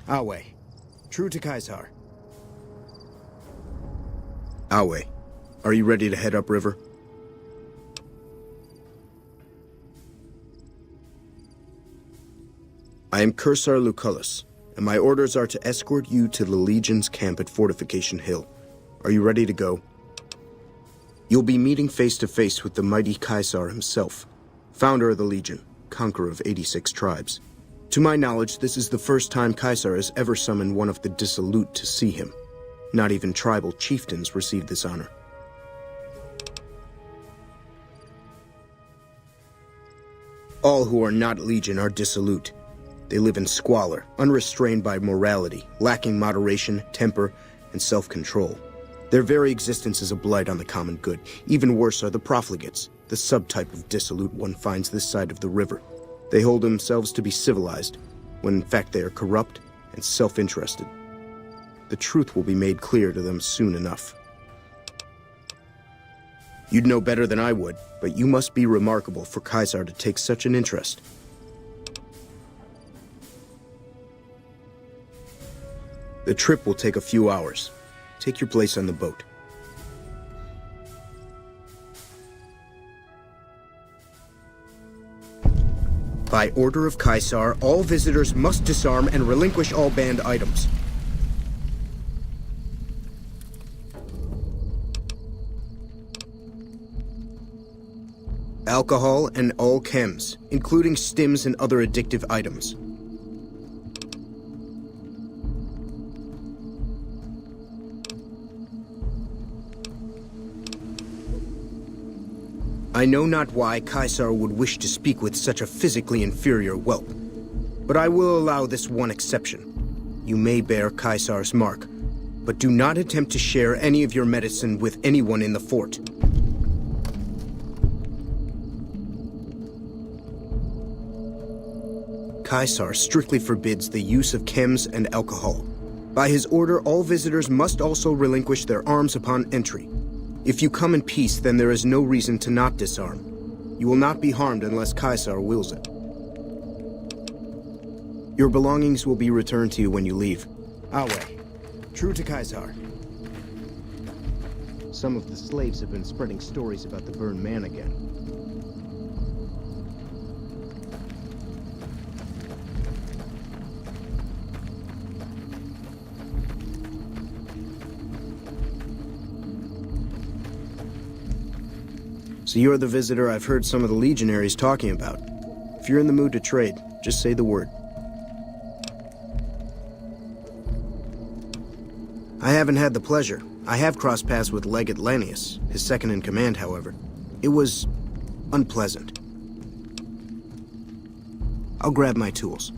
Awe. True to Kaisar. Awe, are you ready to head upriver? I am Cursar Lucullus, and my orders are to escort you to the Legion's camp at Fortification Hill. Are you ready to go? You'll be meeting face to face with the mighty Kaisar himself, founder of the Legion, conqueror of 86 tribes. To my knowledge, this is the first time Kaisar has ever summoned one of the dissolute to see him. Not even tribal chieftains receive this honor. All who are not Legion are dissolute. They live in squalor, unrestrained by morality, lacking moderation, temper, and self-control. Their very existence is a blight on the common good. Even worse are the profligates, the subtype of dissolute one finds this side of the river. They hold themselves to be civilized, when in fact they are corrupt and self-interested. The truth will be made clear to them soon enough. You'd know better than I would, but you must be remarkable for Kaisar to take such an interest. The trip will take a few hours. Take your place on the boat. By order of Kaisar, all visitors must disarm and relinquish all banned items. Alcohol and all chems, including stims and other addictive items. I know not why Kaisar would wish to speak with such a physically inferior whelp, but I will allow this one exception. You may bear Kaisar's mark, but do not attempt to share any of your medicine with anyone in the fort. Kaisar strictly forbids the use of chems and alcohol. By his order, all visitors must also relinquish their arms upon entry. If you come in peace, then there is no reason to not disarm. You will not be harmed unless Kaisar wills it. Your belongings will be returned to you when you leave. Awe, true to Kaisar. Some of the slaves have been spreading stories about the burned man again. So you're the visitor I've heard some of the legionaries talking about. If you're in the mood to trade, just say the word. I haven't had the pleasure. I have crossed paths with Legate Lanius, his second-in-command, however. It was unpleasant. I'll grab my tools.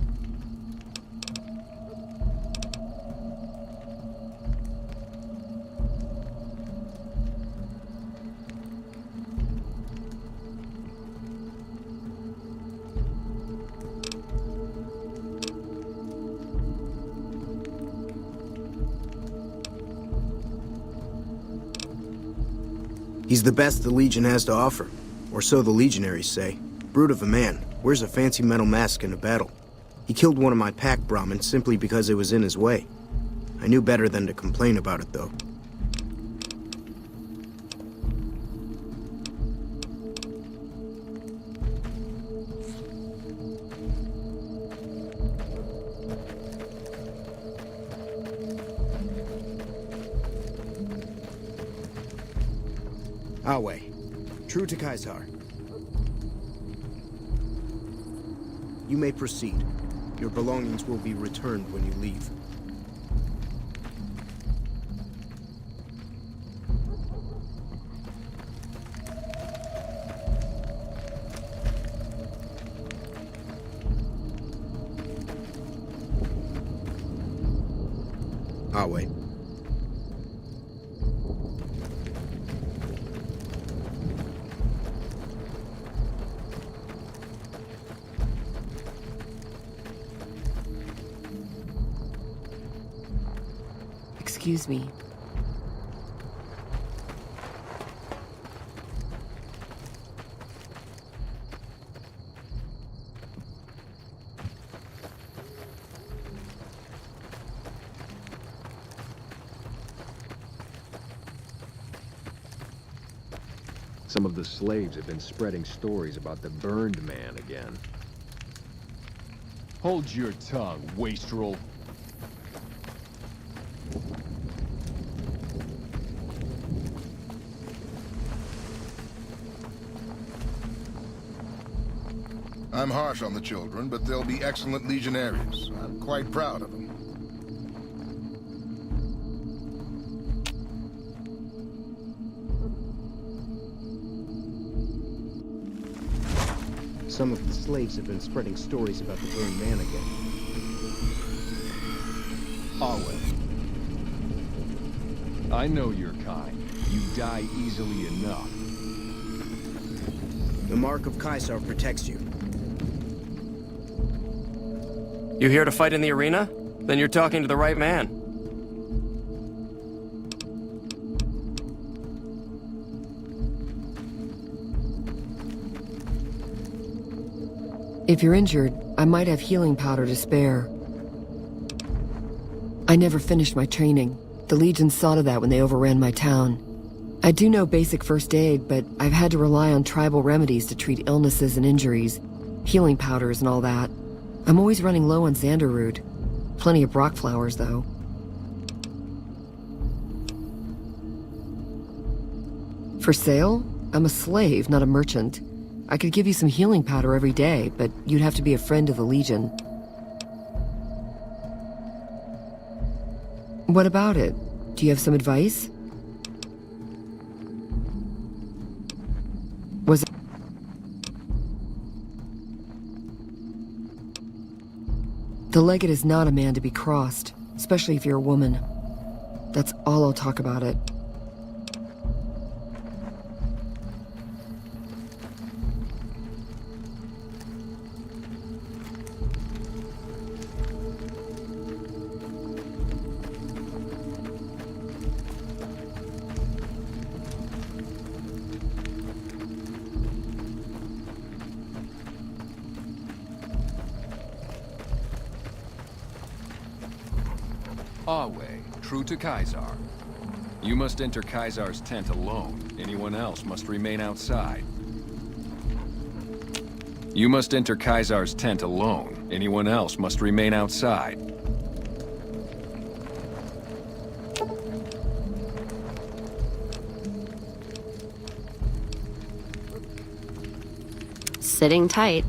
He's the best the Legion has to offer, or so the legionaries say. Brute of a man, wears a fancy metal mask in a battle. He killed one of my pack Brahmins simply because it was in his way. I knew better than to complain about it, though. Awe, true to Kaisar. You may proceed. Your belongings will be returned when you leave. Awe. Excuse me. Some of the slaves have been spreading stories about the burned man again. Hold your tongue, wastrel. I'm harsh on the children, but they'll be excellent legionaries. I'm quite proud of them. Some of the slaves have been spreading stories about the burned man again. Always. I know your kind. You die easily enough. The mark of Caesar protects you. You here to fight in the arena? Then you're talking to the right man. If you're injured, I might have healing powder to spare. I never finished my training. The Legion saw to that when they overran my town. I do know basic first aid, but I've had to rely on tribal remedies to treat illnesses and injuries, healing powders and all that. I'm always running low on Xander root. Plenty of Brock flowers, though. For sale? I'm a slave, not a merchant. I could give you some healing powder every day, but you'd have to be a friend of the Legion. What about it? Do you have some advice? Was it... The legate is not a man to be crossed, especially if you're a woman. That's all I'll talk about it. Awe, true to Caesar. You must enter Caesar's tent alone. Anyone else must remain outside. You must enter Caesar's tent alone. Anyone else must remain outside. Sitting tight.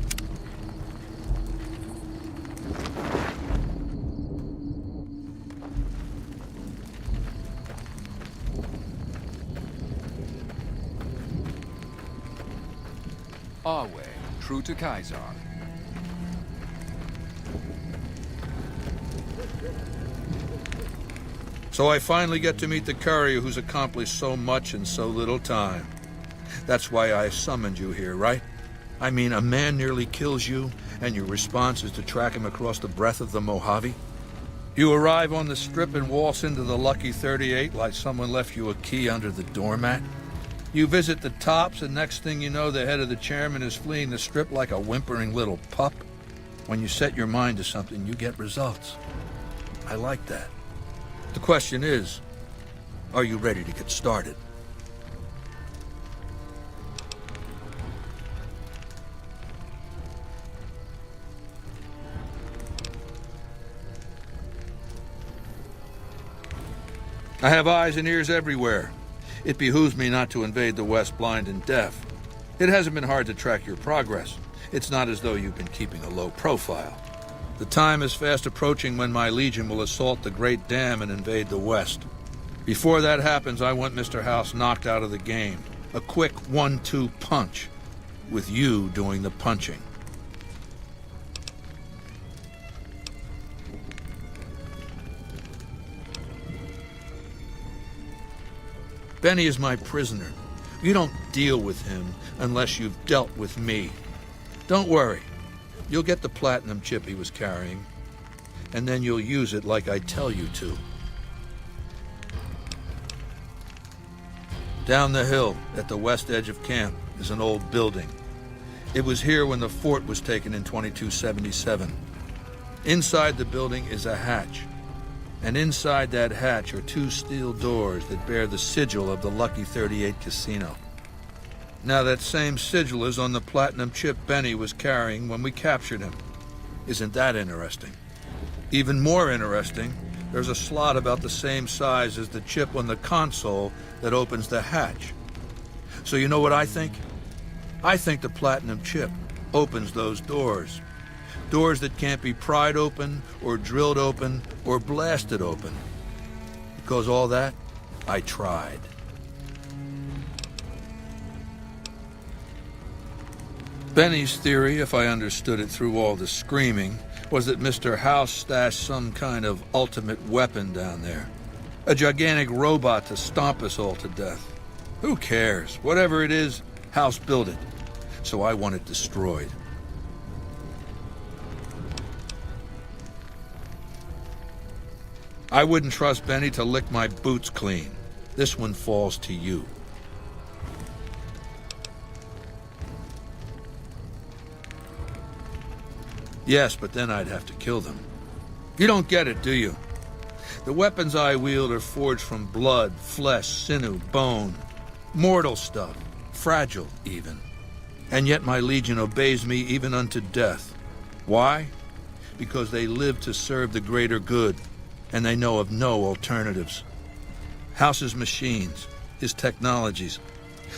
Awe, true to Caesar. So I finally get to meet the courier who's accomplished so much in so little time. That's why I summoned you here, right? I mean, a man nearly kills you, and your response is to track him across the breadth of the Mojave? You arrive on the strip and waltz into the Lucky 38 like someone left you a key under the doormat? You visit the tops, and next thing you know, the head of the chairman is fleeing the strip like a whimpering little pup? When you set your mind to something, you get results. I like that. The question is, are you ready to get started? I have eyes and ears everywhere. It behooves me not to invade the West blind and deaf. It hasn't been hard to track your progress. It's not as though you've been keeping a low profile. The time is fast approaching when my Legion will assault the Great Dam and invade the West. Before that happens, I want Mr.House knocked out of the game. A quick 1-2 punch, with you doing the punching. Benny is my prisoner. You don't deal with him unless you've dealt with me. Don't worry. You'll get the platinum chip he was carrying, and then you'll use it like I tell you to. Down the hill, at the west edge of camp, is an old building. It was here when the fort was taken in 2277. Inside the building is a hatch. And inside that hatch are 2 steel doors that bear the sigil of the Lucky 38 Casino. Now that same sigil is on the platinum chip Benny was carrying when we captured him. Isn't that interesting? Even more interesting, there's a slot about the same size as the chip on the console that opens the hatch. So you know what I think? I think the platinum chip opens those doors. Doors that can't be pried open, or drilled open, or blasted open. Because all that, I tried. Benny's theory, if I understood it through all the screaming, was that Mr. House stashed some kind of ultimate weapon down there. A gigantic robot to stomp us all to death. Who cares? Whatever it is, House built it. So I want it destroyed. I wouldn't trust Benny to lick my boots clean. This one falls to you. Yes, but then I'd have to kill them. You don't get it, do you? The weapons I wield are forged from blood, flesh, sinew, bone. Mortal stuff. Fragile, even. And yet my legion obeys me even unto death. Why? Because they live to serve the greater good, and they know of no alternatives. House's machines, his technologies.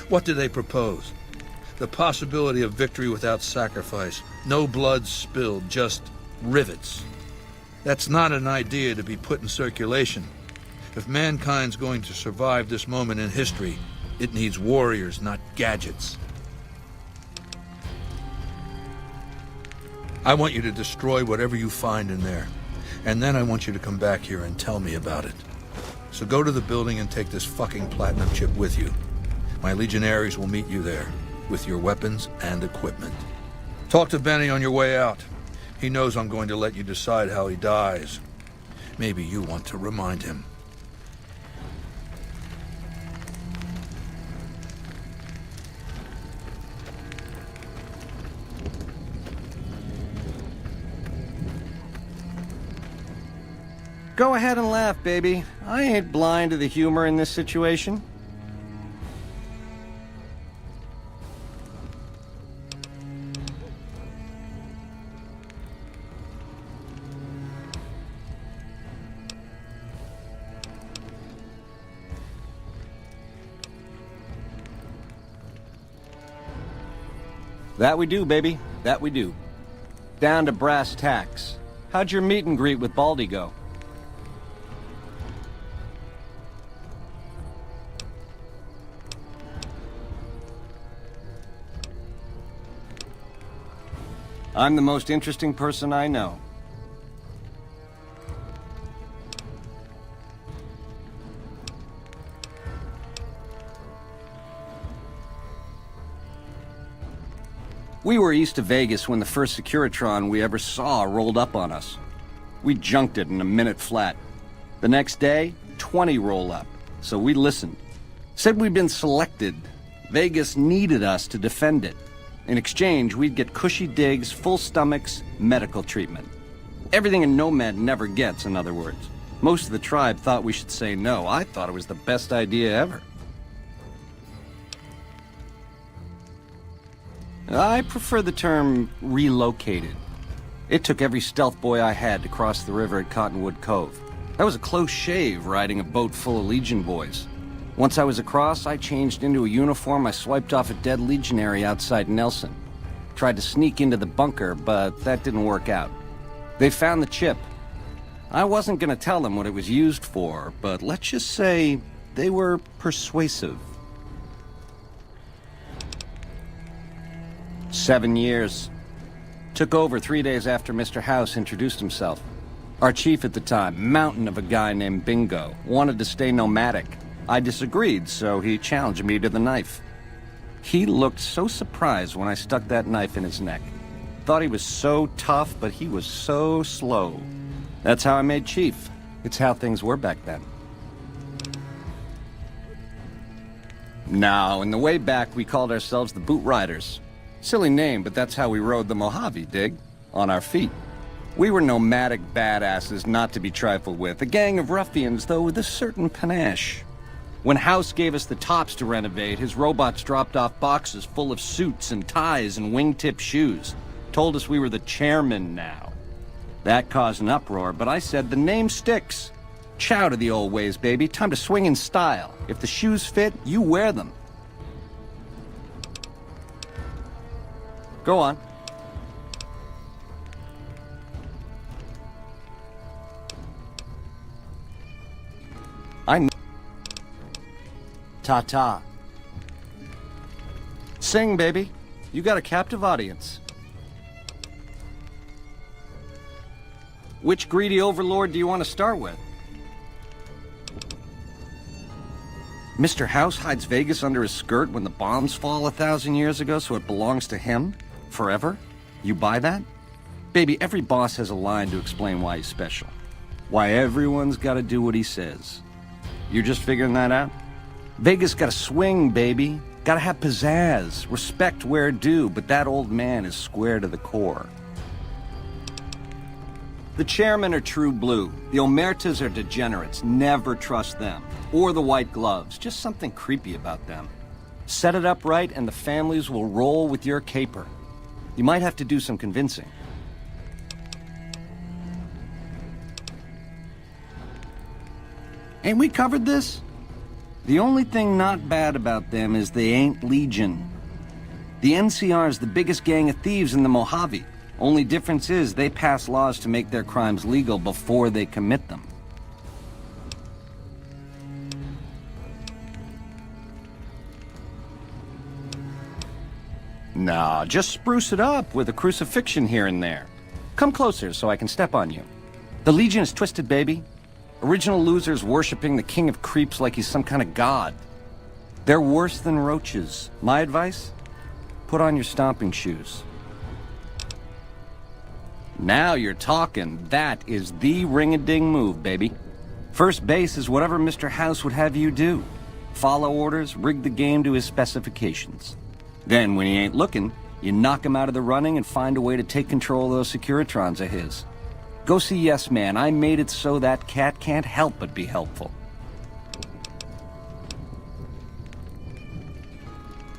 What do they propose? The possibility of victory without sacrifice. No blood spilled, just rivets. That's not an idea to be put in circulation. If mankind's going to survive this moment in history, it needs warriors, not gadgets. I want you to destroy whatever you find in there. And then I want you to come back here and tell me about it. So go to the building and take this fucking platinum chip with you. My legionaries will meet you there, with your weapons and equipment. Talk to Benny on your way out. He knows I'm going to let you decide how he dies. Maybe you want to remind him. Go ahead and laugh, baby. I ain't blind to the humor in this situation. That we do, baby. That we do. Down to brass tacks. How'd your meet and greet with Baldy go? I'm the most interesting person I know. We were east of Vegas when the first Securitron we ever saw rolled up on us. We junked it in a minute flat. The next day, 20 roll up, so we listened. Said we'd been selected. Vegas needed us to defend it. In exchange, we'd get cushy digs, full stomachs, medical treatment. Everything a nomad never gets, in other words. Most of the tribe thought we should say no. I thought it was the best idea ever. I prefer the term relocated. It took every stealth boy I had to cross the river at Cottonwood Cove. That was a close shave riding a boat full of Legion boys. Once I was across, I changed into a uniform I swiped off a dead legionary outside Nelson. Tried to sneak into the bunker, but that didn't work out. They found the chip. I wasn't gonna tell them what it was used for, but let's just say they were persuasive. 7 years. Took over 3 days after Mr. House introduced himself. Our chief at the time, mountain of a guy named Bingo, wanted to stay nomadic. I disagreed, so he challenged me to the knife. He looked so surprised when I stuck that knife in his neck. Thought he was so tough, but he was so slow. That's how I made chief. It's how things were back then. Now, in the way back, we called ourselves the Boot Riders. Silly name, but that's how we rode the Mojave, dig? On our feet. We were nomadic badasses not to be trifled with. A gang of ruffians, though with a certain panache. When House gave us the tops to renovate, his robots dropped off boxes full of suits and ties and wingtip shoes. Told us we were the chairman now. That caused an uproar, but I said the name sticks. Chow to the old ways, baby. Time to swing in style. If the shoes fit, you wear them. Go on. Ta-ta. Sing, baby. You got a captive audience. Which greedy overlord do you want to start with? Mr.House hides Vegas under his skirt when the bombs fall 1,000 years ago, so it belongs to him? Forever? You buy that? Baby, every boss has a line to explain why he's special. Why everyone's gotta do what he says. You're just figuring that out? Vegas gotta swing, baby. Gotta have pizzazz. Respect where due, but that old man is square to the core. The chairmen are true blue. The omertas are degenerates. Never trust them. Or the white gloves. Just something creepy about them. Set it up right and the families will roll with your caper. You might have to do some convincing. Ain't we covered this? The only thing not bad about them is they ain't Legion. The NCR is the biggest gang of thieves in the Mojave. Only difference is they pass laws to make their crimes legal before they commit them. Nah, just spruce it up with a crucifixion here and there. Come closer so I can step on you. The Legion is twisted, baby. Original losers worshipping the king of creeps like he's some kind of god. They're worse than roaches. My advice? Put on your stomping shoes. Now you're talking. That is the ring-a-ding move, baby. First base is whatever Mr. House would have you do. Follow orders, rig the game to his specifications. Then, when he ain't looking, you knock him out of the running and find a way to take control of those Securitrons of his. Go see Yes Man. I made it so that cat can't help but be helpful.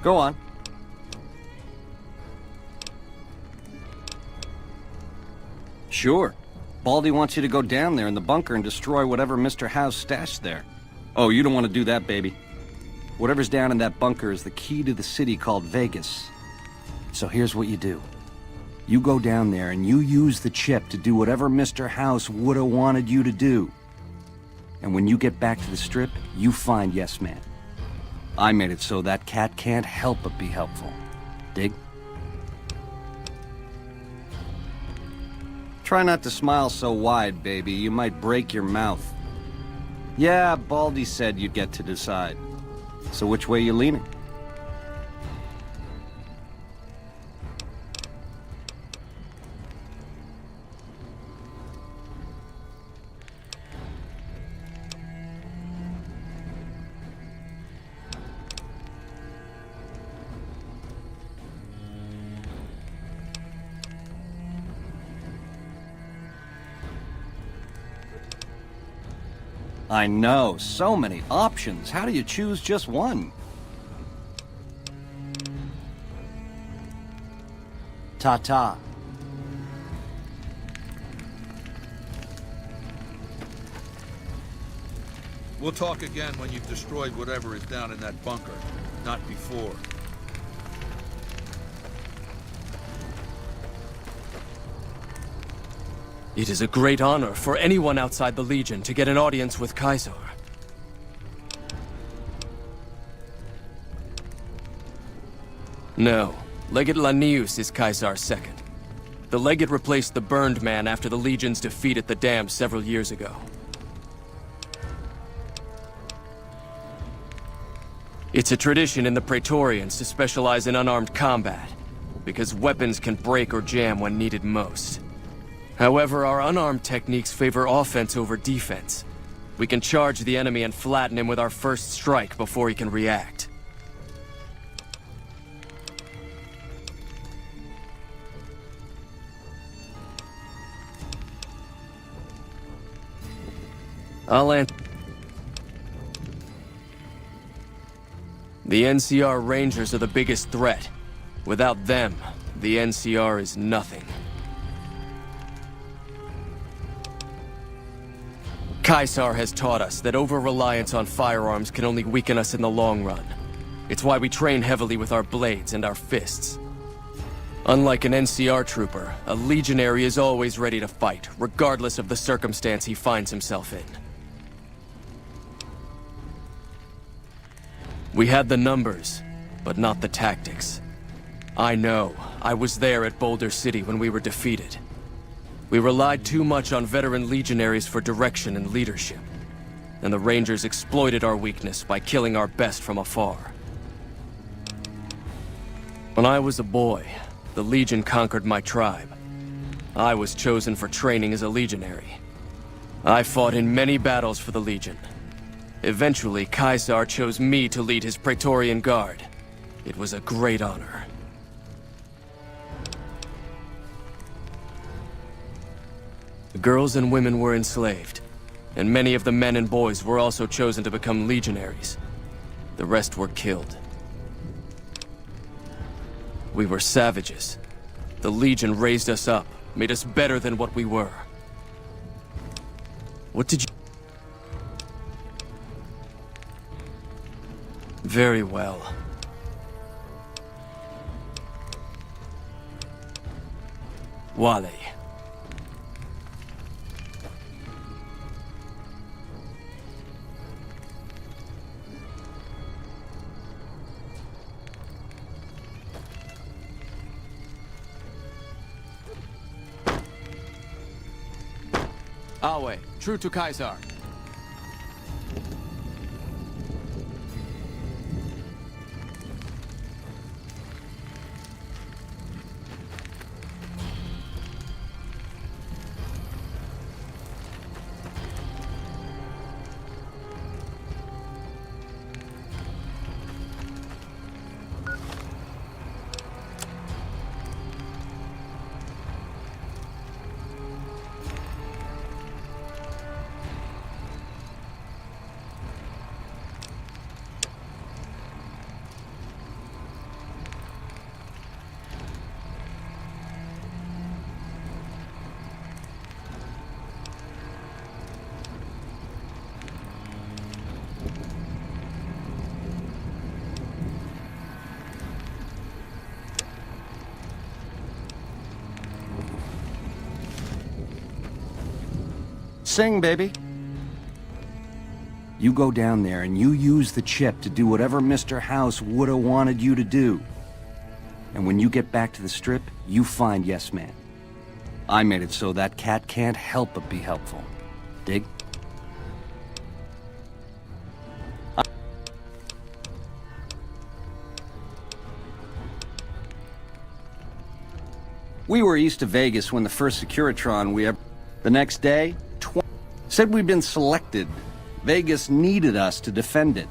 Go on. Sure. Baldy wants you to go down there in the bunker and destroy whatever Mr. House stashed there. Oh, you don't want to do that, baby. Whatever's down in that bunker is the key to the city called Vegas. So here's what you do. You go down there and you use the chip to do whatever Mr. House would have wanted you to do. And when you get back to the strip, you find Yes Man. I made it so that cat can't help but be helpful. Dig? Try not to smile so wide, baby. You might break your mouth. Yeah, Baldy said you'd get to decide. So which way you leaning? I know, so many options. How do you choose just one? Ta-ta. We'll talk again when you've destroyed whatever is down in that bunker, not before. It is a great honor for anyone outside the Legion to get an audience with Caesar. No, Legate Lanius is Caesar's second. The Legate replaced the Burned Man after the Legion's defeat at the Dam several years ago. It's a tradition in the Praetorians to specialize in unarmed combat, because weapons can break or jam when needed most. However, our unarmed techniques favor offense over defense. We can charge the enemy and flatten him with our first strike before he can react. The NCR Rangers are the biggest threat. Without them, the NCR is nothing. Caesar has taught us that over-reliance on firearms can only weaken us in the long run. It's why we train heavily with our blades and our fists. Unlike an NCR trooper, a legionary is always ready to fight, regardless of the circumstance he finds himself in. We had the numbers, but not the tactics. I know. I was there at Boulder City when we were defeated. We relied too much on veteran legionaries for direction and leadership, and the Rangers exploited our weakness by killing our best from afar. When I was a boy, the Legion conquered my tribe. I was chosen for training as a legionary. I fought in many battles for the Legion. Eventually, Caesar chose me to lead his Praetorian Guard. It was a great honor. The girls and women were enslaved, and many of the men and boys were also chosen to become legionaries. The rest were killed. We were savages. The Legion raised us up, made us better than what we were. What did you... Very well. Wale. Awe, true to Caesar. Sing, baby. You go down there and you use the chip to do whatever Mr.House would've wanted you to do. And when you get back to the strip, you find Yes Man. I made it so that cat can't help but be helpful. Dig? We were east of Vegas when the first Securitron we ever... The next day, said we'd been selected. Vegas needed us to defend it.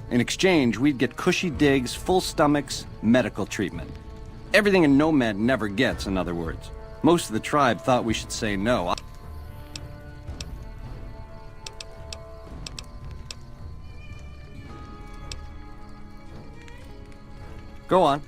In exchange, we'd get cushy digs, full stomachs, medical treatment. Everything a nomad never gets, in other words. Most of the tribe thought we should say no. Go on.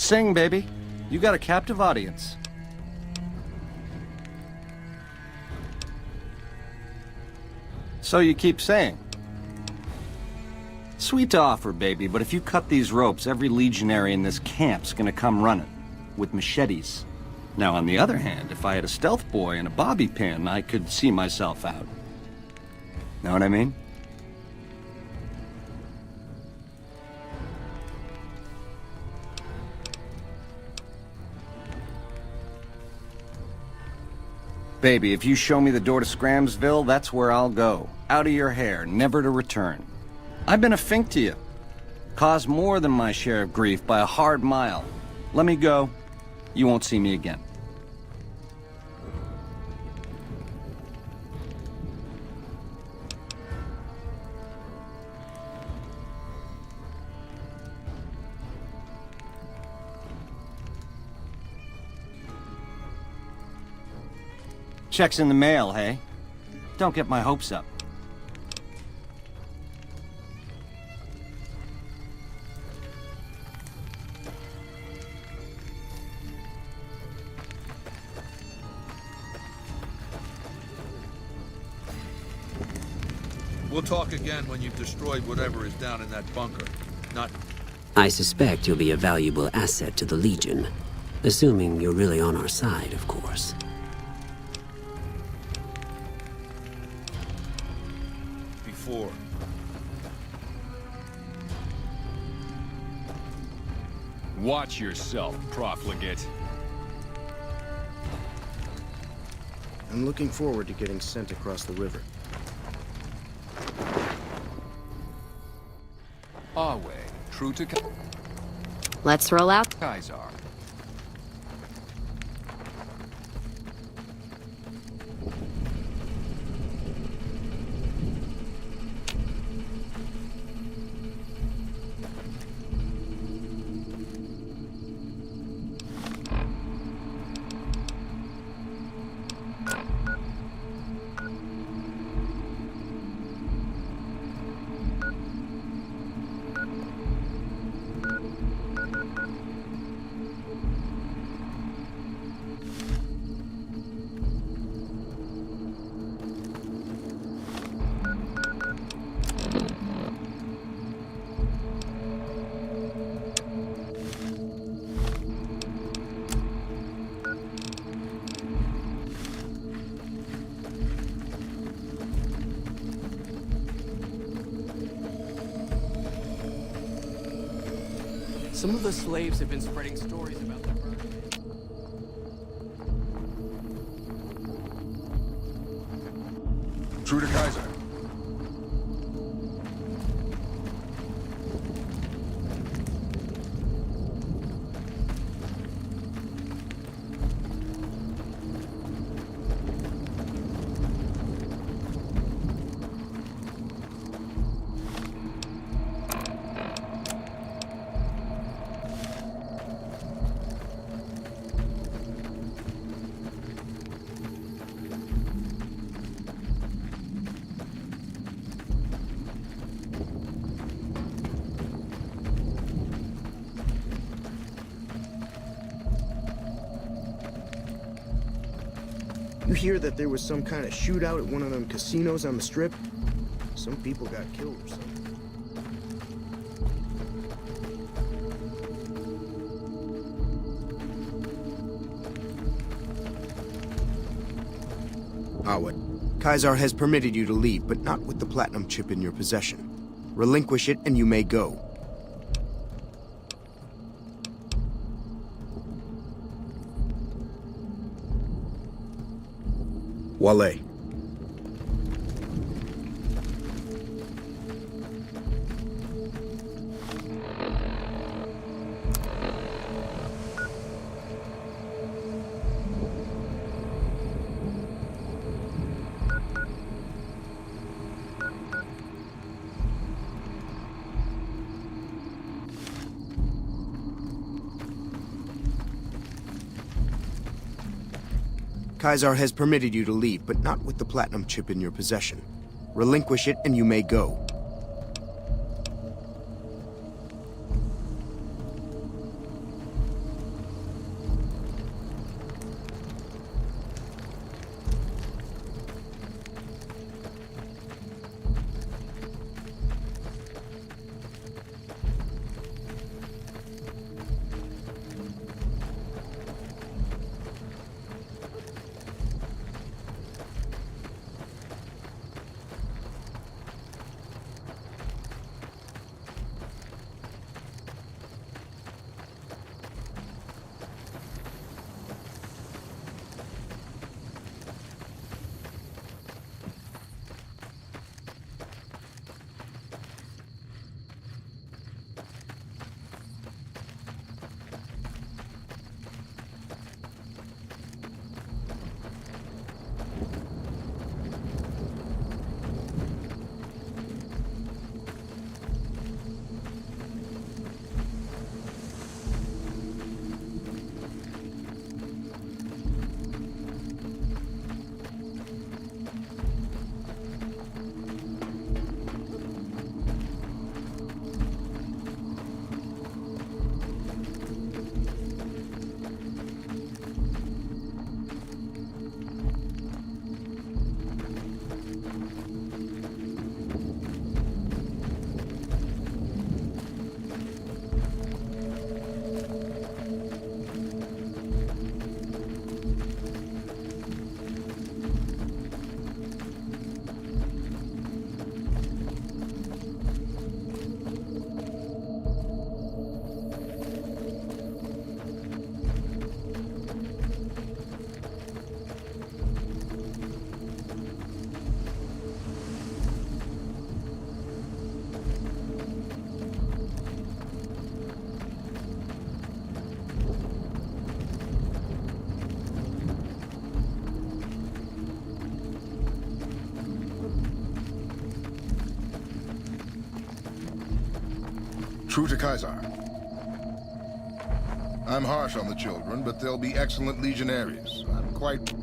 Sing, baby. You got a captive audience. So you keep saying. Sweet to offer, baby, but if you cut these ropes, every legionary in this camp's gonna come running. With machetes. Now, on the other hand, if I had a stealth boy and a bobby pin, I could see myself out. Know what I mean? Baby, if you show me the door to Scramsville, that's where I'll go. Out of your hair, never to return. I've been a fink to you. Caused more than my share of grief by a hard mile. Let me go. You won't see me again. Check's in the mail, hey? Don't get my hopes up. We'll talk again when you've destroyed whatever is down in that bunker. Not... I suspect you'll be a valuable asset to the Legion. Assuming you're really on our side, of course. before. Watch yourself, profligate. I'm looking forward to getting sent across the river. Our way, true to Let's roll out. Kaiser. Some of the slaves have been spreading stories about the bird. True to Kaiser. You hear that there was some kind of shootout at one of them casinos on the Strip? Some people got killed or something. Awad, Kaiser has permitted you to leave, but not with the platinum chip in your possession. Relinquish it and you may go. Wale. Kaiser has permitted you to leave, but not with the platinum chip in your possession. Relinquish it and you may go. True to Kaiser. I'm harsh on the children, but they'll be excellent legionaries. I'm quite...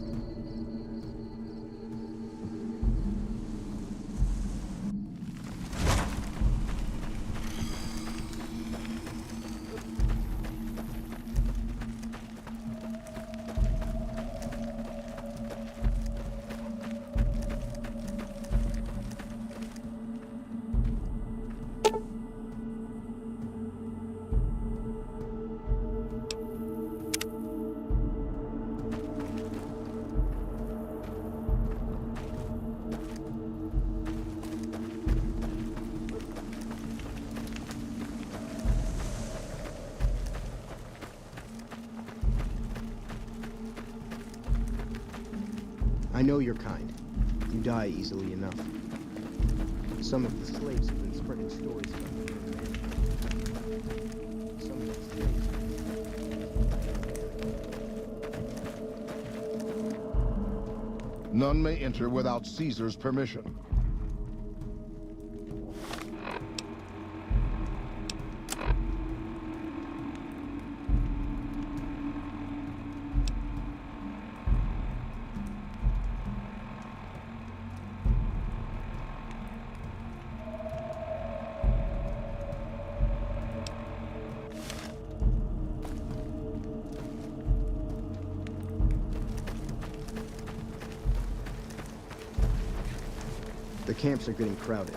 I know you're kind. You die easily enough. Some of the slaves have been spreading stories about the burn man. Some of the slaves... None may enter without Caesar's permission. The camps are getting crowded.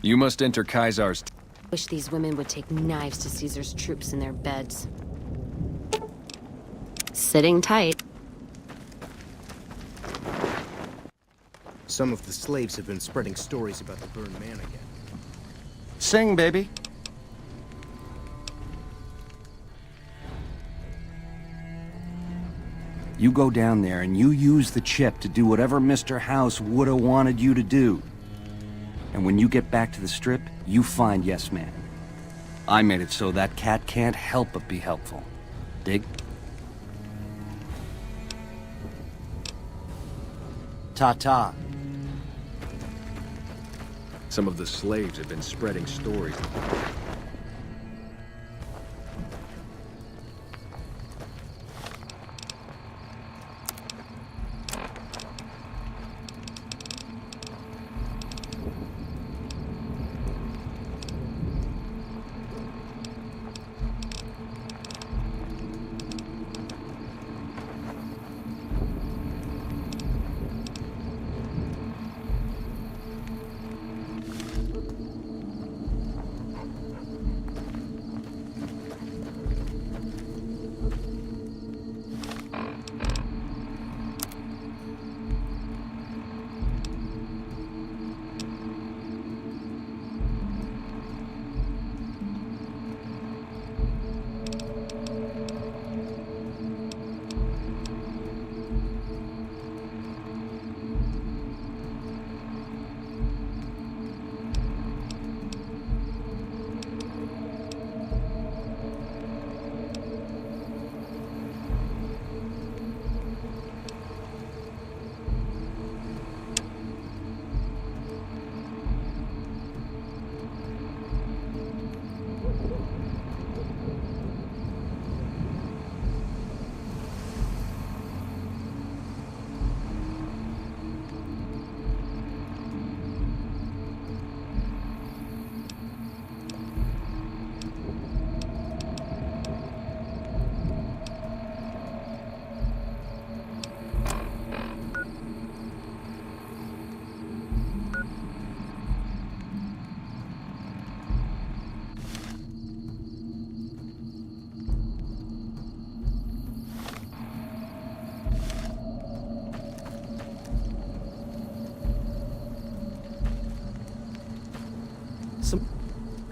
You must enter Kaiser's... Wish these women would take knives to Caesar's troops in their beds. Sitting tight. Some of the slaves have been spreading stories about the burned man again. Sing, baby. You go down there and you use the chip to do whatever Mr. House would have wanted you to do. And when you get back to the strip, you find Yes Man. I made it so that cat can't help but be helpful. Dig? Ta-ta. Some of the slaves have been spreading stories.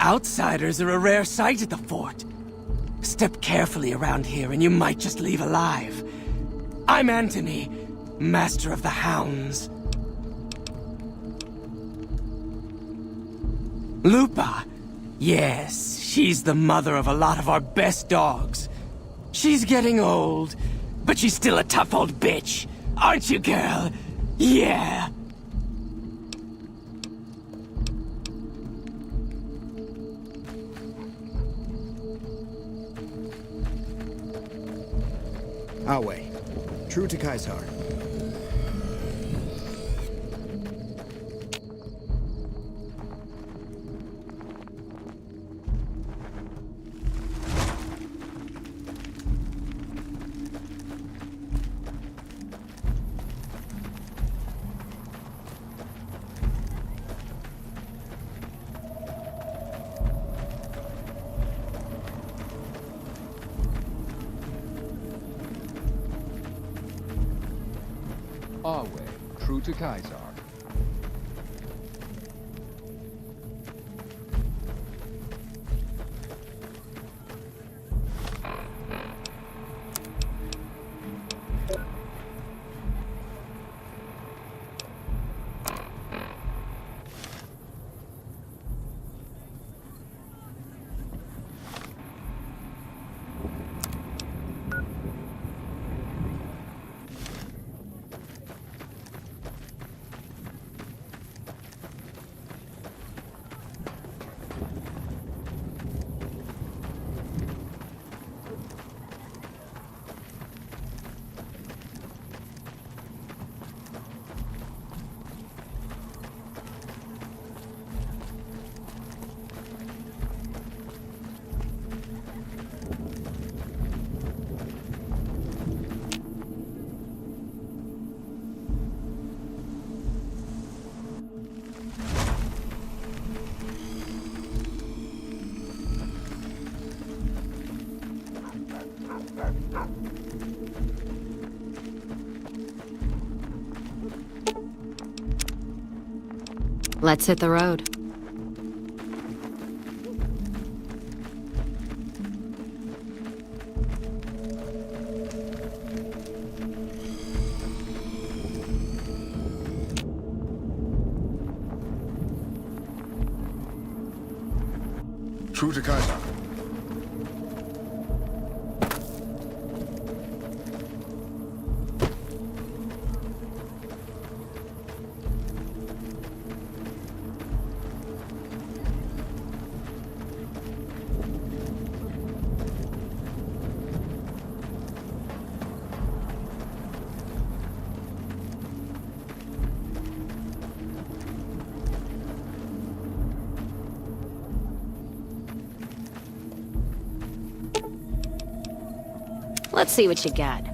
Outsiders are a rare sight at the fort. Step carefully around here and you might just leave alive. I'm Anthony. Master of the Hounds. Lupa? Yes, she's the mother of a lot of our best dogs. She's getting old, but she's still a tough old bitch. Aren't you, girl? Yeah. Awe. True to Kaisar. Awe, true to Kaisar. Let's hit the road. True to Kaisar. Let's see what you got.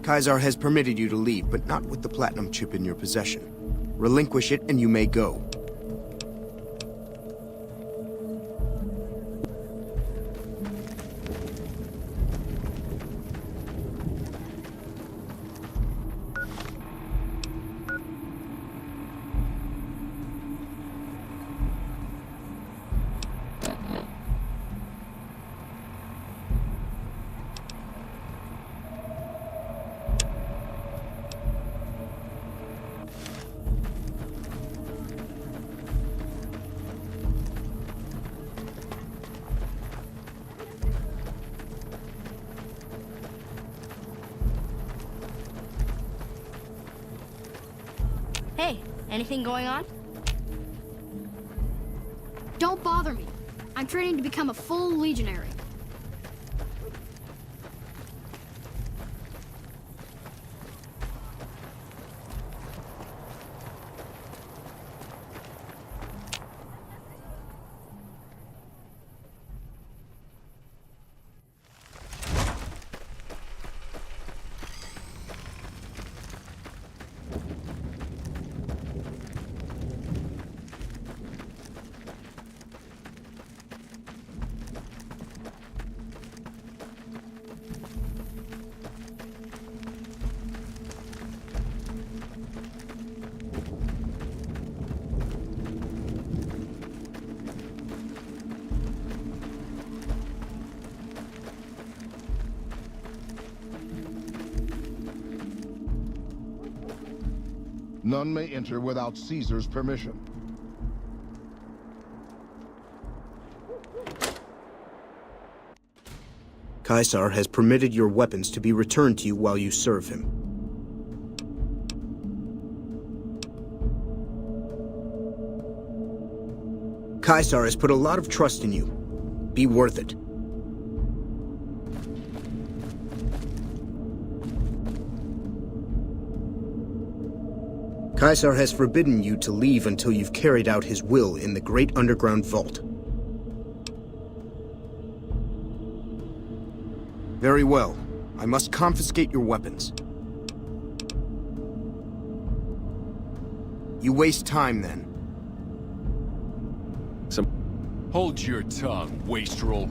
Kaisar has permitted you to leave, but not with the platinum chip in your possession. Relinquish it and you may go. Hey, anything going on? Don't bother me. I'm training to become a full legionary. None may enter without Caesar's permission. Caesar has permitted your weapons to be returned to you while you serve him. Caesar has put a lot of trust in you. Be worth it. Caesar has forbidden you to leave until you've carried out his will in the great underground vault. Very well. I must confiscate your weapons. You waste time, then. Hold your tongue, wastrel.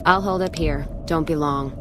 I'll hold up here. Don't be long.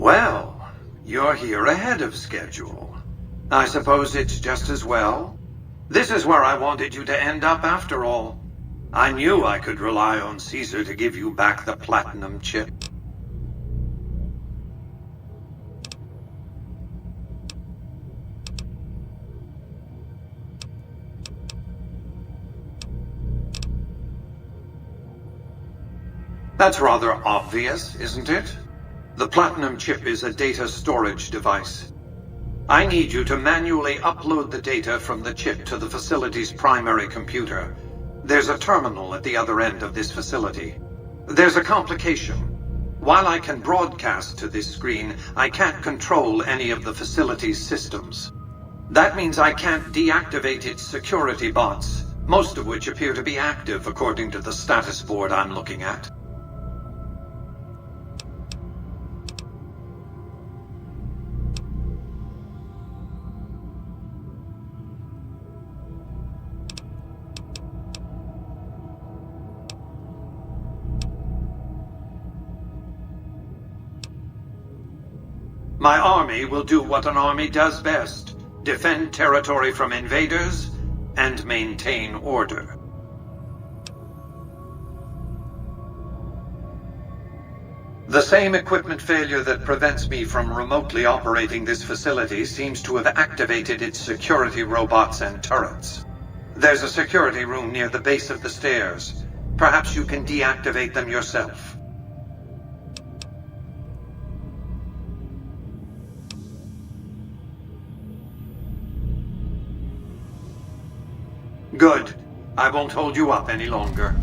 Well, you're here ahead of schedule. I suppose it's just as well. This is where I wanted you to end up after all. I knew I could rely on Caesar to give you back the platinum chip. That's rather obvious, isn't it? The platinum chip is a data storage device. I need you to manually upload the data from the chip to the facility's primary computer. There's a terminal at the other end of this facility. There's a complication. While I can broadcast to this screen, I can't control any of the facility's systems. That means I can't deactivate its security bots, most of which appear to be active according to the status board I'm looking at. My army will do what an army does best: defend territory from invaders and maintain order. The same equipment failure that prevents me from remotely operating this facility seems to have activated its security robots and turrets. There's a security room near the base of the stairs. Perhaps you can deactivate them yourself. Good. I won't hold you up any longer.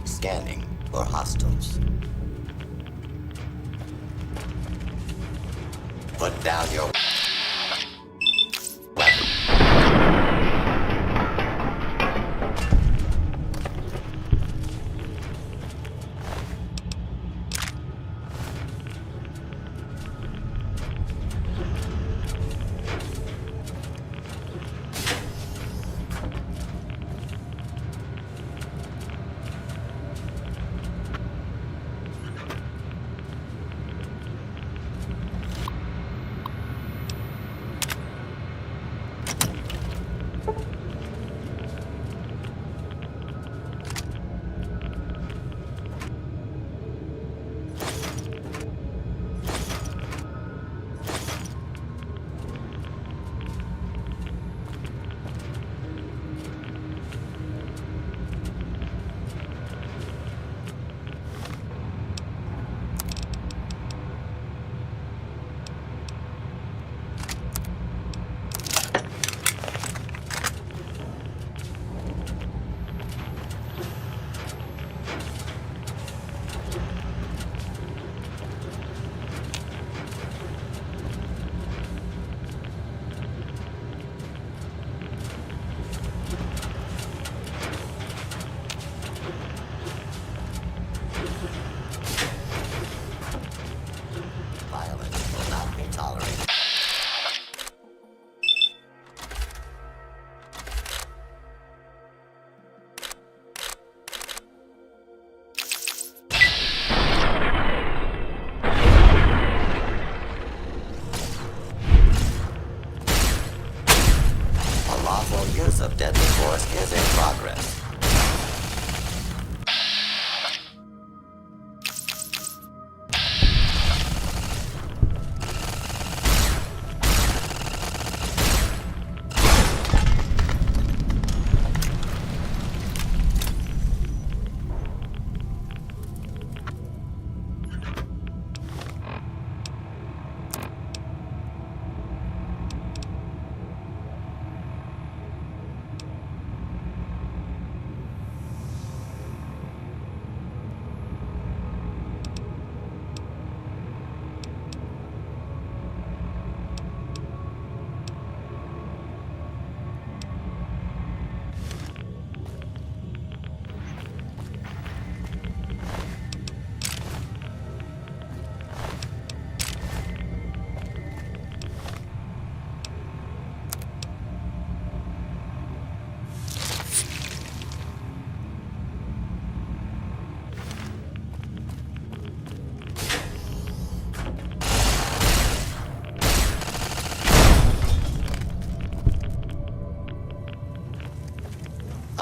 Scanning for hostiles. Put down your weapon.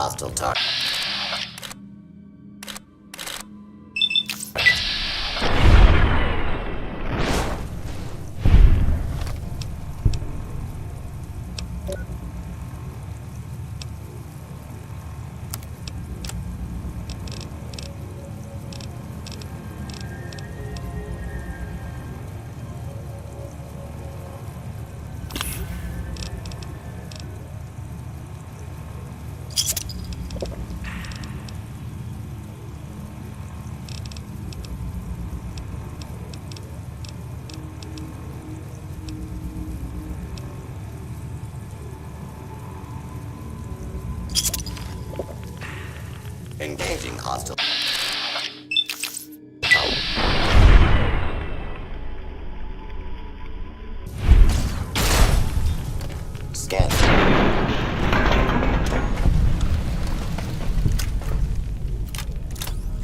Hostile target. Engaging hostile. Scan.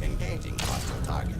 Engaging hostile target.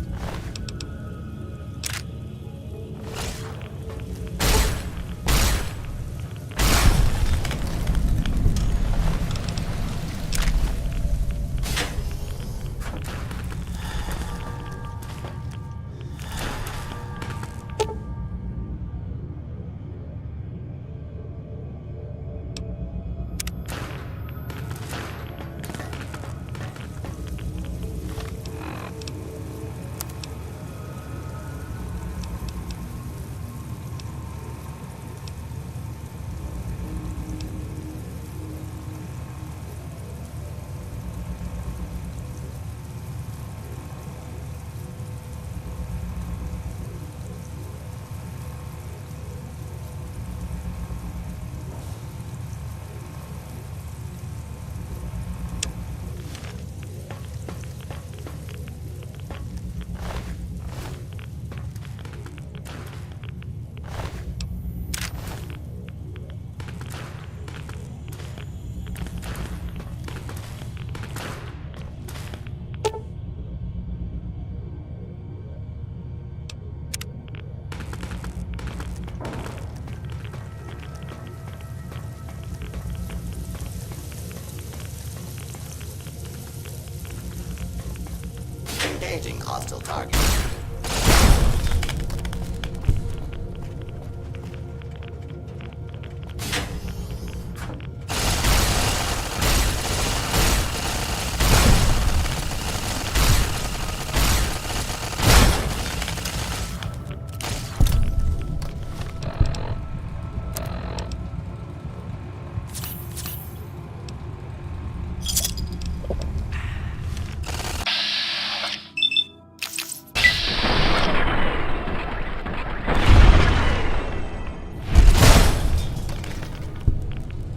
Engaging hostile target.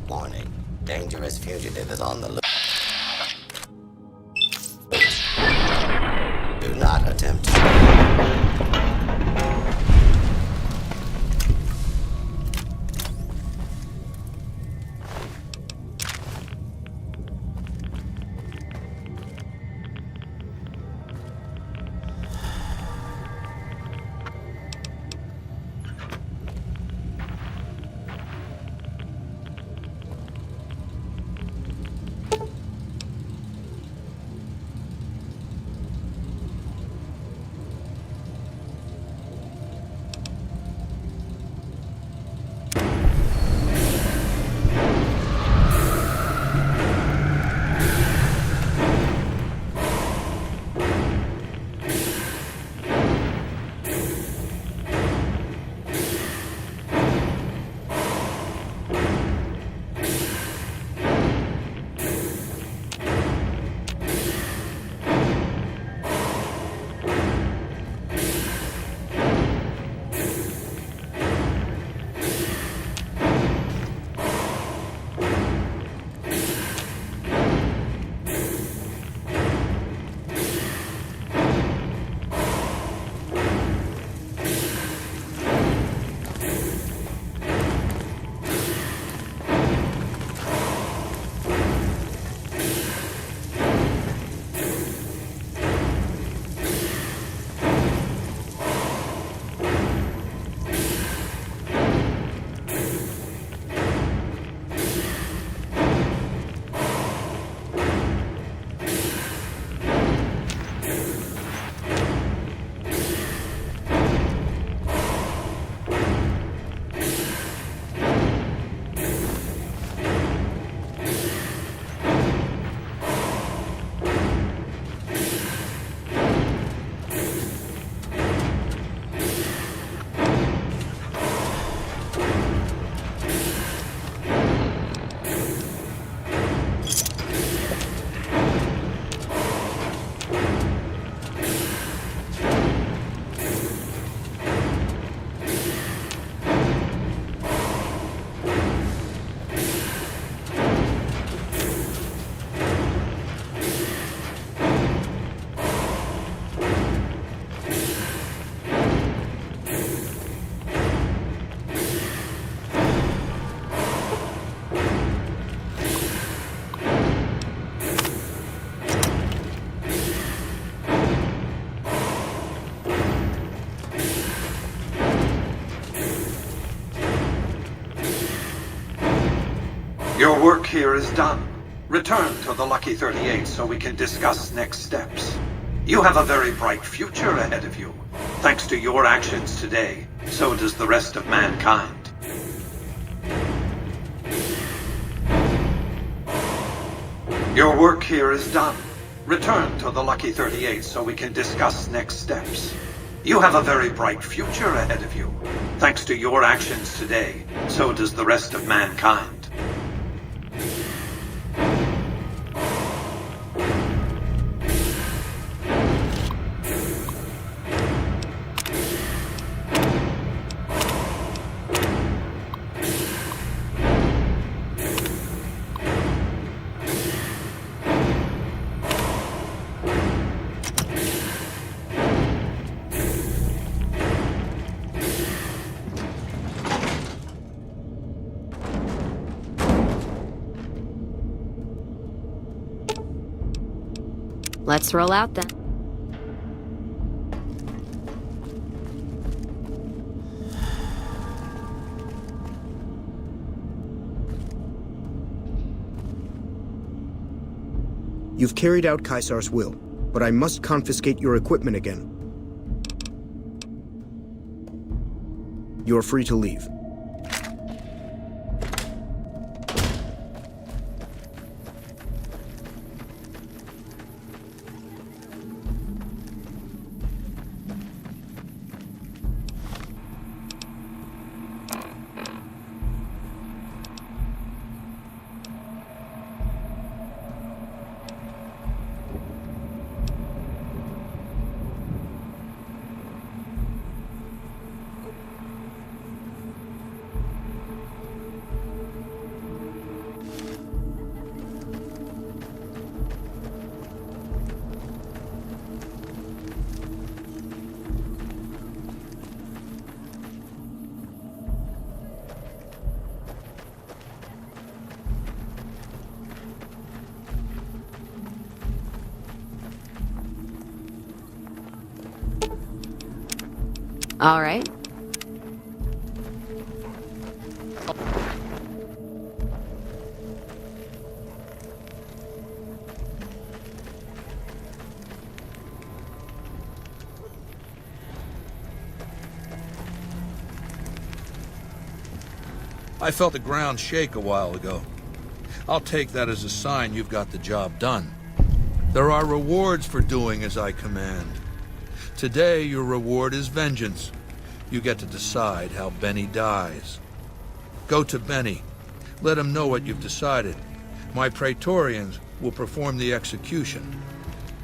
Warning. Dangerous fugitive is on the loose. Do not attempt to. Your work here is done. Return to the Lucky 38 so we can discuss next steps. You have a very bright future ahead of you. Thanks to your actions today, so does the rest of mankind. Your work here is done. Return to the Lucky 38 so we can discuss next steps. You have a very bright future ahead of you. Thanks to your actions today, so does the rest of mankind. Let's roll out then. You've carried out Caesar's will, but I must confiscate your equipment again. You are free to leave. All right. I felt the ground shake a while ago. I'll take that as a sign you've got the job done. There are rewards for doing as I command. Today, your reward is vengeance. You get to decide how Benny dies. Go to Benny. Let him know what you've decided. My Praetorians will perform the execution,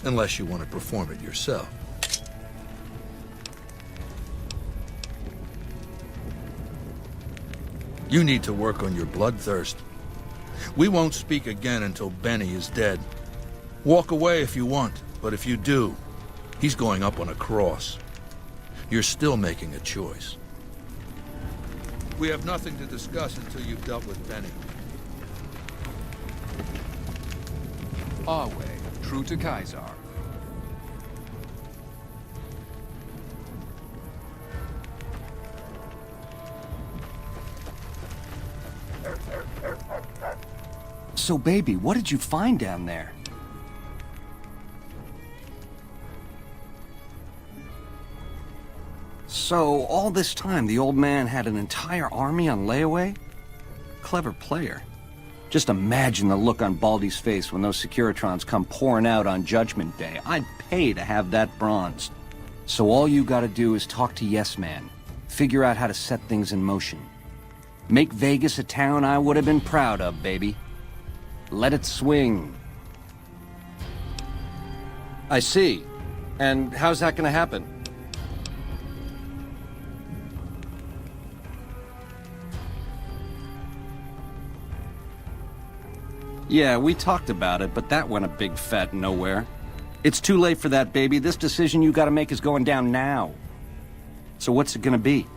unless you want to perform it yourself. You need to work on your bloodthirst. We won't speak again until Benny is dead. Walk away if you want, but if you do, he's going up on a cross. You're still making a choice. We have nothing to discuss until you've dealt with Benny. Our way, true to Caesar. So, baby, what did you find down there? So, all this time, the old man had an entire army on layaway? Clever player. Just imagine the look on Baldy's face when those Securitrons come pouring out on Judgment Day. I'd pay to have that bronzed. So all you gotta do is talk to Yes Man. Figure out how to set things in motion. Make Vegas a town I would have been proud of, baby. Let it swing. I see. And how's that gonna happen? Yeah, we talked about it, but that went a big fat nowhere. It's too late for that, baby. This decision you gotta make is going down now. So what's it gonna be?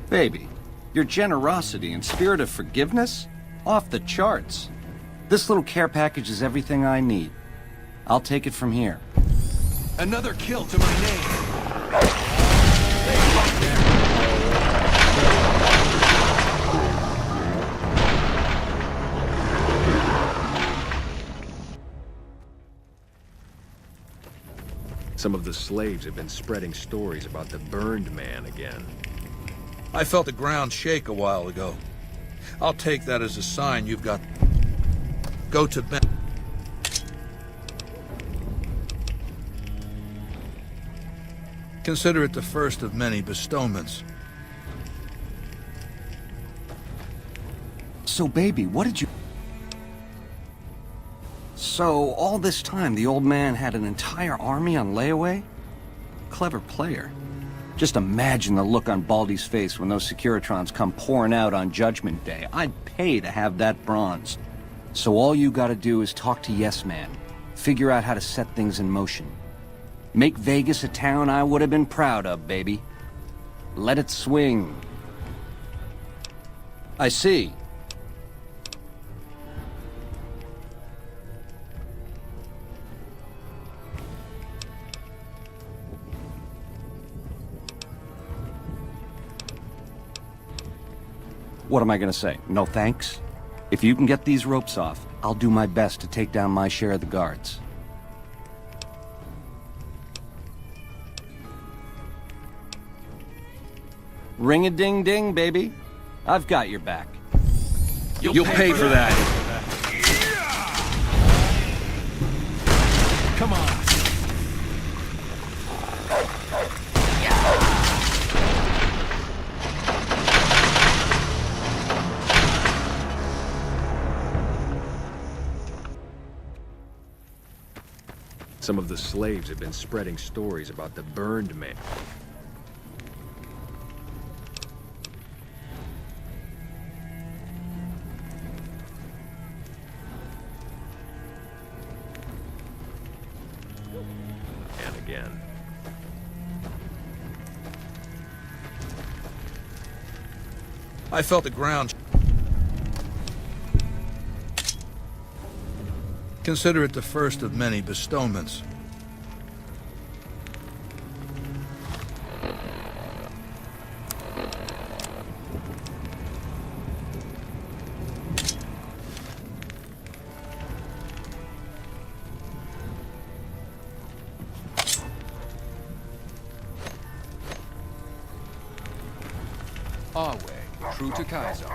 Baby, your generosity and spirit of forgiveness? Off the charts. This little care package is everything I need. I'll take it from here. Another kill to my name. Some of the slaves have been spreading stories about the burned man again. I felt the ground shake a while ago. I'll take that as a sign you've got... Go to bed. Consider it the first of many bestowments. So, baby, what did you... So, all this time, the old man had an entire army on layaway? Clever player. Just imagine the look on Baldy's face when those Securitrons come pouring out on Judgment Day. I'd pay to have that bronze. So all you gotta do is talk to Yes Man. Figure out how to set things in motion. Make Vegas a town I would have been proud of, baby. Let it swing. I see. What am I gonna say? No thanks? If you can get these ropes off, I'll do my best to take down my share of the guards. Ring-a-ding-ding, baby. I've got your back. You'll pay for that. Come on. Some of the slaves have been spreading stories about the burned man. And again. I felt the ground... Consider it the first of many bestowments. Our way, true to Kaiser.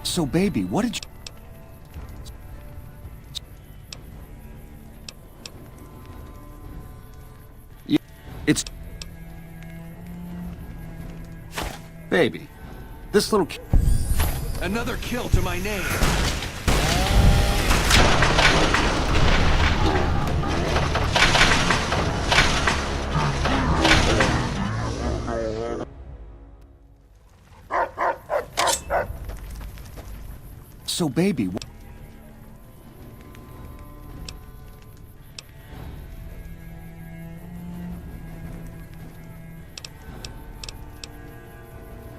So, baby, what did you... It's... Baby, this little... Another kill to my name. So, baby...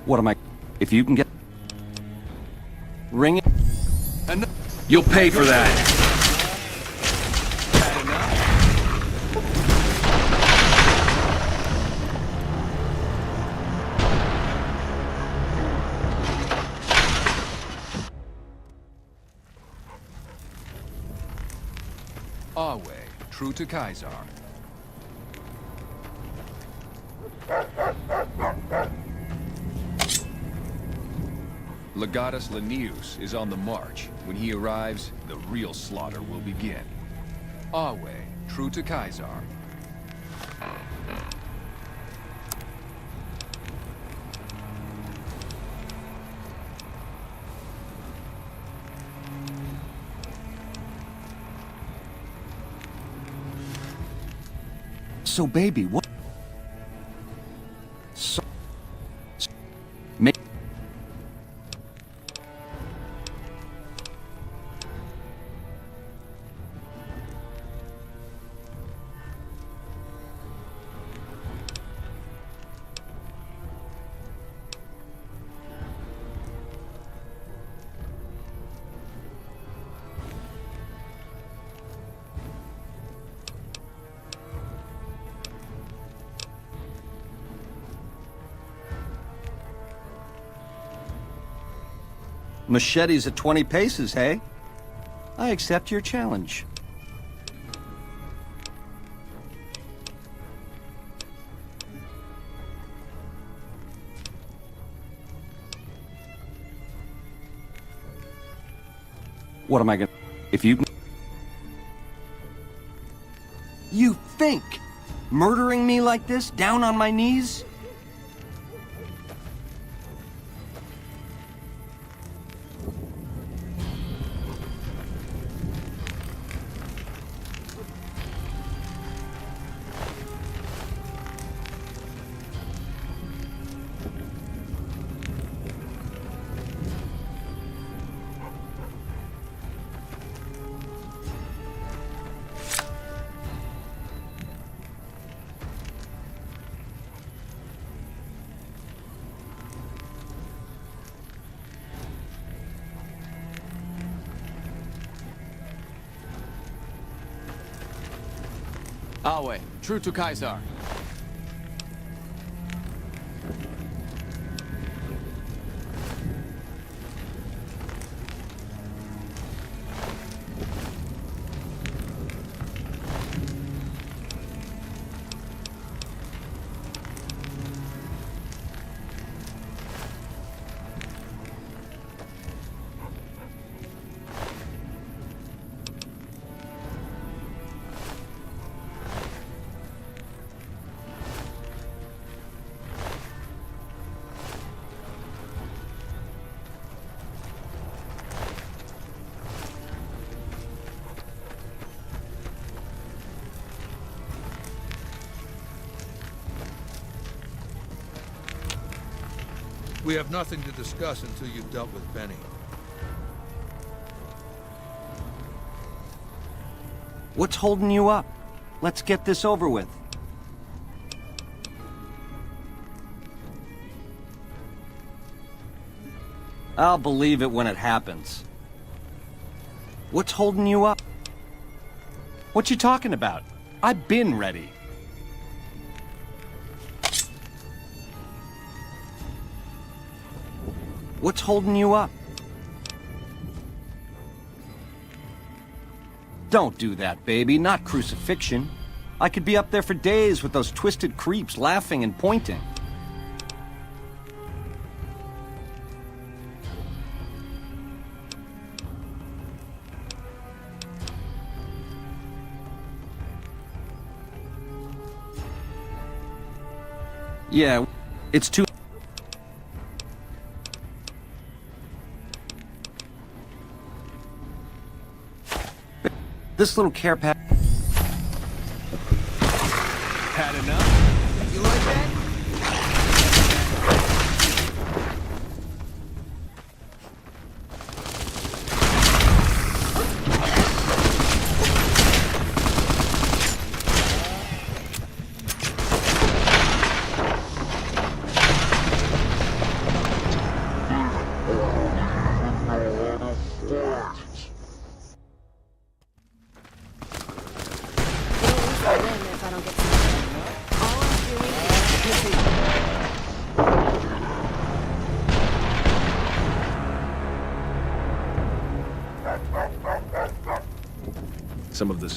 What am I... If you can get... Ring it... You'll pay for that. Our way, true to Kaisar. Legatus Linnaeus is on the march. When he arrives, the real slaughter will begin. Our way, true to Kaisar. So, baby, what? So... Machetes at 20 paces, hey? I accept your challenge. What am I gonna... If you... You think? Murdering me like this, down on my knees? Our way, true to Kaisar. We have nothing to discuss until you've dealt with Benny. What's holding you up? Let's get this over with. I'll believe it when it happens. What's holding you up? What you talking about? I've been ready. What's holding you up? Don't do that, baby. Not crucifixion. I could be up there for days with those twisted creeps laughing and pointing. Yeah, it's too... This little care pack... Had enough? You like that?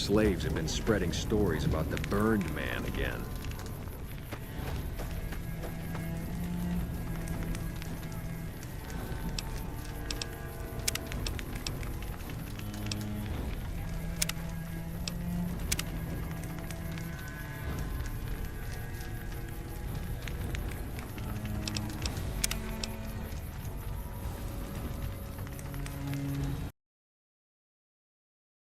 slaves have been spreading stories about the Burned Man again.